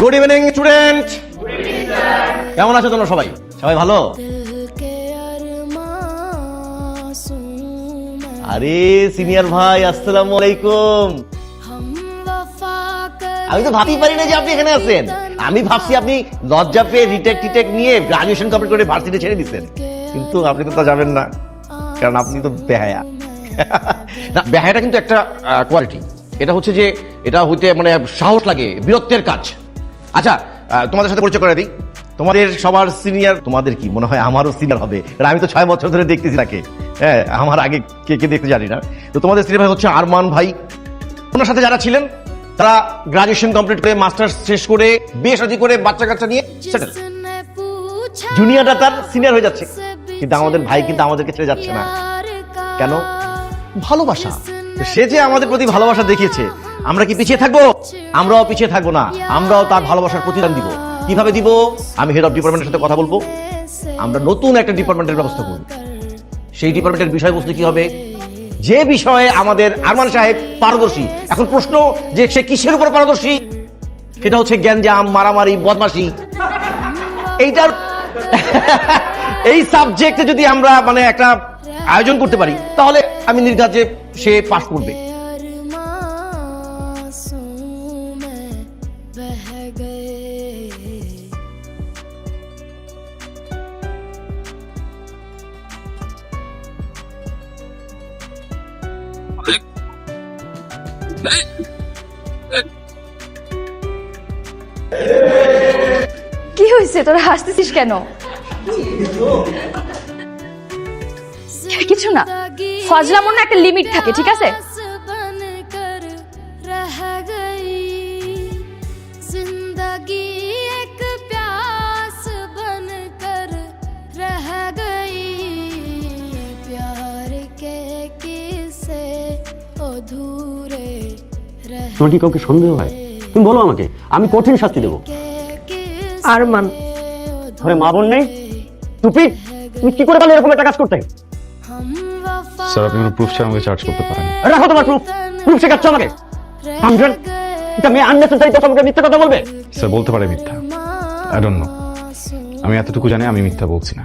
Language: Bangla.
গুড ইভিনিং স্টুডেন্ট, কেমন আছো তোমরা সবাই? সবাই ভালো? আরে সিনিয়র ভাই, আসসালামু আলাইকুম। আমি তো ভাবতেই পারি না যে আপনি এখানে আছেন। আমি ভাবছি আপনি লজ্জা পেয়ে রিটেক নিয়ে গ্রাজুয়েশন কমপ্লিট করে ভার্সিটি ছেড়ে দিচ্ছেন, কিন্তু আপনি তো তা যাবেন না, কারণ আপনি তো বেহায়া। না, বেহায়াটা কিন্তু একটা কোয়ালিটি। এটা হচ্ছে যে এটা হইতে মানে সাহস লাগে, বীরত্বের কাজ। আচ্ছা, তোমাদের সাথে পরিচয় করে দিই। তোমাদের সবার সিনিয়র, তোমাদের কি মনে হয় আমারও সিনিয়র হবে, কারণ আমি তো 6 বছর ধরে দেখতেছি তাকে। হ্যাঁ, আমার আগে কে দেখতে জানি না। তো তোমাদের সিনিয়র ভাই হচ্ছে আরমান ভাই। ওনার সাথে যারা ছিলেন তারা গ্রাজুয়েশন কমপ্লিট করে মাস্টার্স শেষ করে বিয়ে শাদী করে বাচ্চা কাচ্চা নিয়ে সেটেল। জুনিয়ররা তার সিনিয়র হয়ে যাচ্ছে, কিন্তু আমাদের ভাই কিন্তু আমাদেরকে ছেড়ে যাচ্ছে না। কেন? ভালোবাসা। সে যে আমাদের প্রতি ভালোবাসা দেখিয়েছে, আমরা কি পিছিয়ে থাকবো? আমরাও পিছিয়ে থাকবো না, আমরাও তার ভালোবাসার প্রতিদান দিব। কিভাবে দিব? আমি হেড অফ ডিপার্টমেন্টের সাথে কথা বলবো। আমরা নতুন একটা ডিপার্টমেন্টের ব্যবস্থা করব। সেই ডিপার্টমেন্টের বিষয়বস্তু কি হবে? যে বিষয়ে আমাদের আরমান সাহেব পারদর্শী। এখন প্রশ্ন যে সে কিসের উপর পারদর্শী? সেটা হচ্ছে গ্যাঞ্জাম, মারামারি, বদমাশি। এইটার এই সাবজেক্টে যদি আমরা মানে একটা আয়োজন করতে পারি, তাহলে আমি নির্ঘাত যে সে পাস করবে। কি হয়েছে, তোরা হাসতেছিস কেন? কিছু না, ফজলামোর না একটা লিমিট থাকে, ঠিক আছে? তোমার কি কাউকে সন্দেহ হয়? তুমি বলো আমাকে, আমি কঠিন শাস্তি দেবো। আরমান, ঘরে মা বোন নেই? টুপি, তুমি কি করে পারলে এরকম একটা কাজ করতে? স্যার, আপনি কোনো প্রুফ ছাড়া আমাকে চার্জ করতে পারেন? রাখো তোমার প্রুফ। প্রুফ শেখাচ্ছ আমাকে? হামজান, এটা মেয়ে আননেসেসারি কথা বলবে, মিথ্যা কথা বলবে। স্যার বলতে পারে মিথ্যা, আই ডোন্ট নো। আমি এতটুকু জানি আমি মিথ্যা বলছি না।